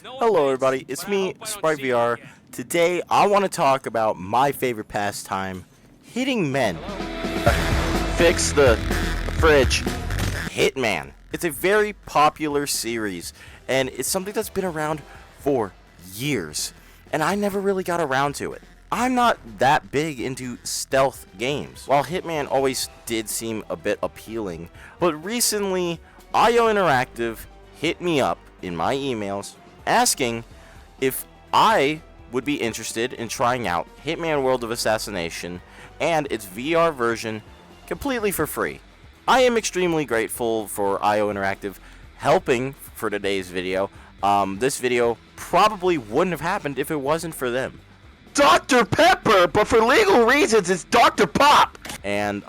Hello everybody, it's me, SpriteVR. Today I want to talk about my favorite pastime, hitting men. Fix the fridge. Hitman. It's a very popular series, and it's something that's been around for years, and I never really got around to it. I'm not that big into stealth games, while Hitman always did seem a bit appealing, but recently IO Interactive hit me up in my emails asking if I would be interested in trying out Hitman World of Assassination and its VR version completely for free. I am extremely grateful for IO Interactive helping for today's video. This video probably wouldn't have happened if it wasn't for them. Dr. Pepper, but for legal reasons it's Dr. Pop! And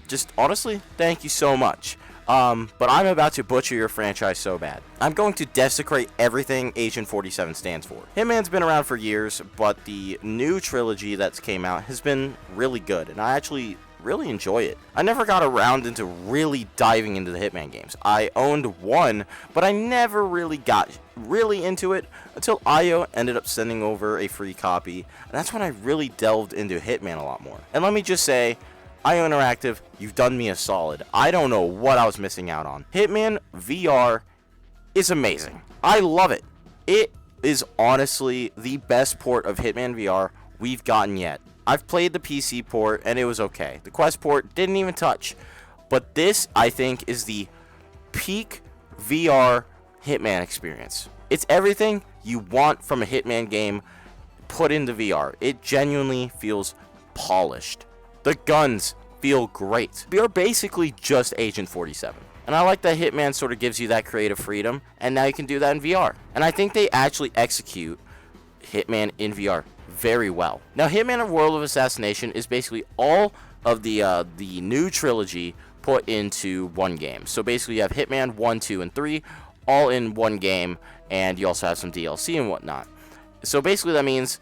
just honestly, thank you so much. But I'm about to butcher your franchise so bad. I'm going to desecrate everything Agent 47 stands for. Hitman's been around for years, but the new trilogy that's came out has been really good, and I actually really enjoy it. I never got around into really diving into the Hitman games. I owned one, but I never really got really into it until IO ended up sending over a free copy, and that's when I really delved into Hitman a lot more. And let me just say, IO Interactive, you've done me a solid. I don't know what I was missing out on. Hitman VR is amazing. I love it. It is honestly the best port of Hitman VR we've gotten yet. I've played the PC port and it was okay. The Quest port didn't even touch. But this, I think, is the peak VR Hitman experience. It's everything you want from a Hitman game put into VR. It genuinely feels polished. The guns feel great. We are basically just Agent 47. And I like that Hitman sort of gives you that creative freedom, and now you can do that in VR. And I think they actually execute Hitman in VR very well. Now, Hitman World of Assassination is basically all of the new trilogy put into one game. So basically you have Hitman 1, 2, and 3 all in one game, and you also have some DLC and whatnot. So basically that means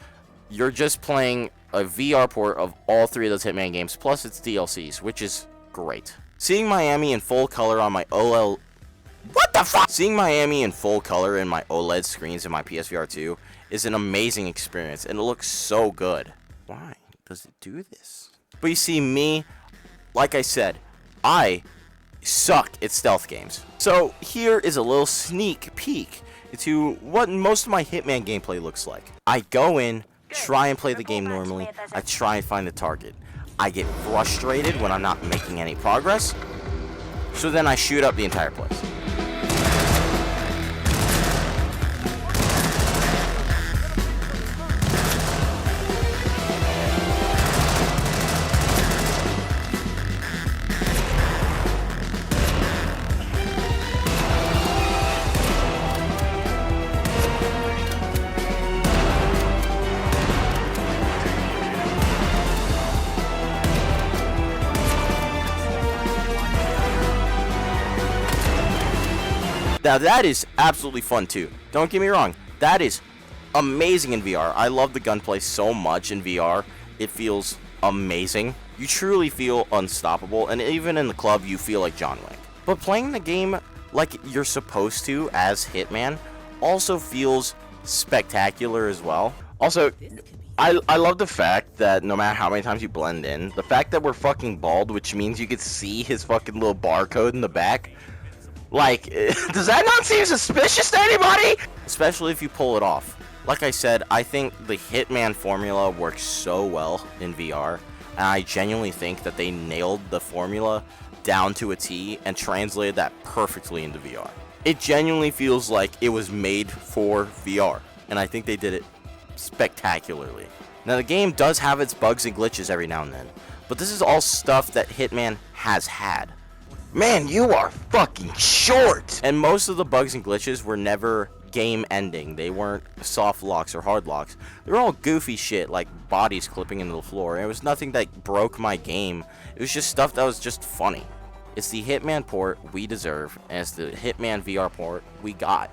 you're just playing a VR port of all three of those Hitman games, plus its DLCs, which is great. Seeing Miami in full color on my OLED... What the fuck? Seeing Miami in full color in my OLED screens in my PSVR2 is an amazing experience, and it looks so good. Why does it do this? But you see, me, like I said, I suck at stealth games. So here is a little sneak peek into what most of my Hitman gameplay looks like. I go in, try and play the game normally. I try and find the target. I get frustrated when I'm not making any progress, so then I shoot up the entire place. Now that is absolutely fun too. Don't get me wrong, that is amazing in VR. I love the gunplay so much in VR. It feels amazing. You truly feel unstoppable, and even in the club you feel like John Wick. But playing the game like you're supposed to as Hitman also feels spectacular as well. Also, I love the fact that no matter how many times you blend in, the fact that we're fucking bald, which means you could see his fucking little barcode in the back. Like, does that not seem suspicious to anybody? Especially if you pull it off. Like I said, I think the Hitman formula works so well in VR, and I genuinely think that they nailed the formula down to a T and translated that perfectly into VR. It genuinely feels like it was made for VR, and I think they did it spectacularly. Now, the game does have its bugs and glitches every now and then, but this is all stuff that Hitman has had. Man, you are fucking short! And most of the bugs and glitches were never game ending. They weren't soft locks or hard locks. They were all goofy shit, like bodies clipping into the floor. And it was nothing that broke my game. It was just stuff that was just funny. It's the Hitman port we deserve, and it's the Hitman VR port we got.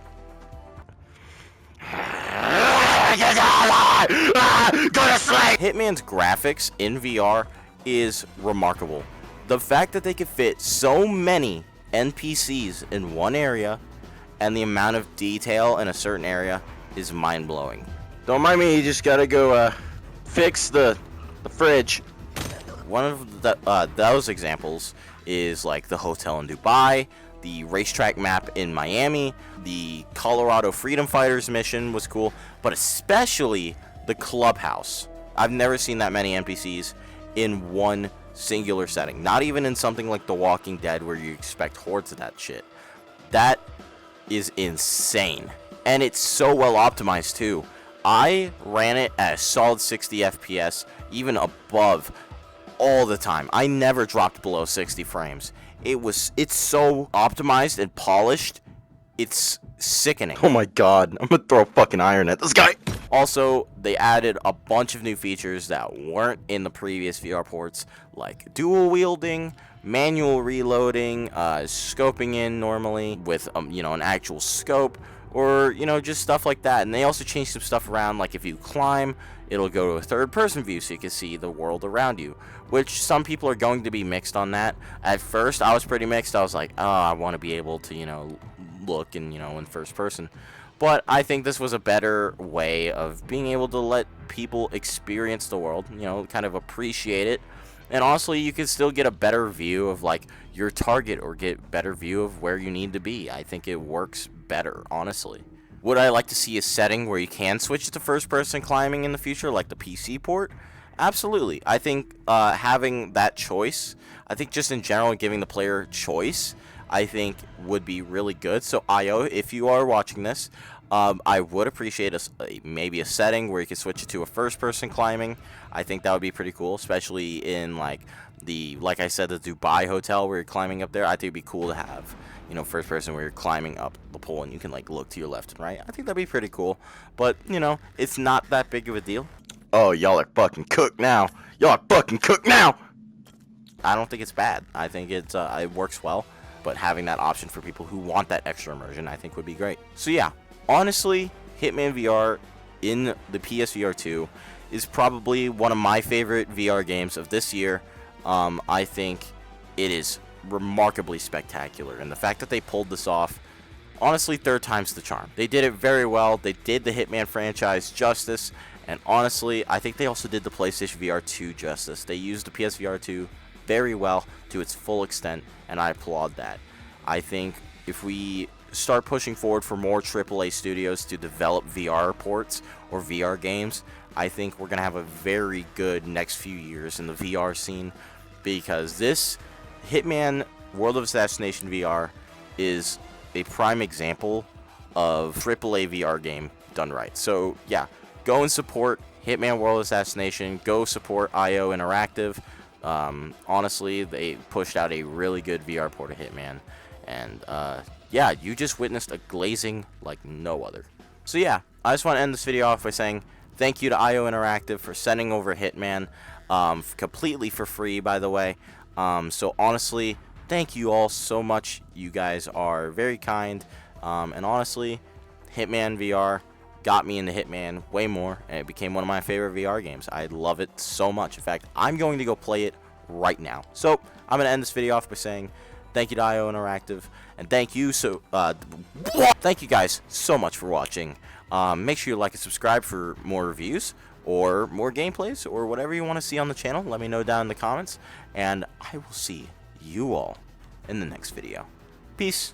Hitman's graphics in VR is remarkable. The fact that they could fit so many NPCs in one area and the amount of detail in a certain area is mind-blowing. Don't mind me, you just gotta go fix the fridge. One of those examples is like the hotel in Dubai, the racetrack map in Miami, the Colorado Freedom Fighters mission was cool, but especially the clubhouse. I've never seen that many NPCs in one singular setting. Not even in something like The Walking Dead where you expect hordes of that shit. That is insane. And it's so well optimized too. I ran it at a solid 60 FPS, even above all the time. I never dropped below 60 frames. It's so optimized and polished. It's sickening. Oh my god, I'm gonna throw a fucking iron at this guy. Also, they added a bunch of new features that weren't in the previous VR ports, like dual wielding, manual reloading, scoping in normally with an actual scope, or just stuff like that. And they also changed some stuff around, like if you climb, it'll go to a third-person view so you can see the world around you, which some people are going to be mixed on that. At first, I was pretty mixed. I was like, oh, I want to be able to look and in first person. But I think this was a better way of being able to let people experience the world, kind of appreciate it. And honestly, you can still get a better view of like your target, or get better view of where you need to be. I think it works better, honestly. Would I like to see a setting where you can switch to first person climbing in the future, like the PC port? Absolutely. I think having that choice, I think just in general giving the player choice, I think would be really good. So IO, if you are watching this, I would appreciate maybe a setting where you can switch it to a first-person climbing. I think that would be pretty cool, especially in like I said, the Dubai hotel where you're climbing up there. I think it'd be cool to have first-person where you're climbing up the pole and you can like look to your left and right. I think that'd be pretty cool, but it's not that big of a deal. Oh, y'all are fucking cooked now. Y'all are fucking cooked now. I don't think it's bad. I think it works well. But having that option for people who want that extra immersion, I think would be great. So yeah, honestly, Hitman VR in the PSVR2 is probably one of my favorite VR games of this year. I think it is remarkably spectacular, and the fact that they pulled this off, honestly, third time's the charm. They did it very well. They did the Hitman franchise justice, and honestly, I think they also did the PlayStation VR 2 justice. They used the PSVR 2 very well to its full extent, and I applaud that. I think if we start pushing forward for more AAA studios to develop VR ports or VR games, I think we're going to have a very good next few years in the VR scene, because this Hitman World of Assassination VR is a prime example of AAA VR game done right. So yeah, go and support Hitman World of Assassination. Go support IO Interactive. Honestly, they pushed out a really good VR port of Hitman, and yeah, you just witnessed a glazing like no other. So yeah, I just want to end this video off by saying thank you to IO Interactive for sending over Hitman, completely for free, by the way. So honestly, thank you all so much. You guys are very kind, and honestly, Hitman VR got me into Hitman way more, and it became one of my favorite VR games. I love it so much. In fact, I'm going to go play it right now. So I'm going to end this video off by saying thank you to IO Interactive, and thank you guys so much for watching. Make sure you like and subscribe for more reviews or more gameplays or whatever you want to see on the channel. Let me know down in the comments, and I will see you all in the next video. Peace.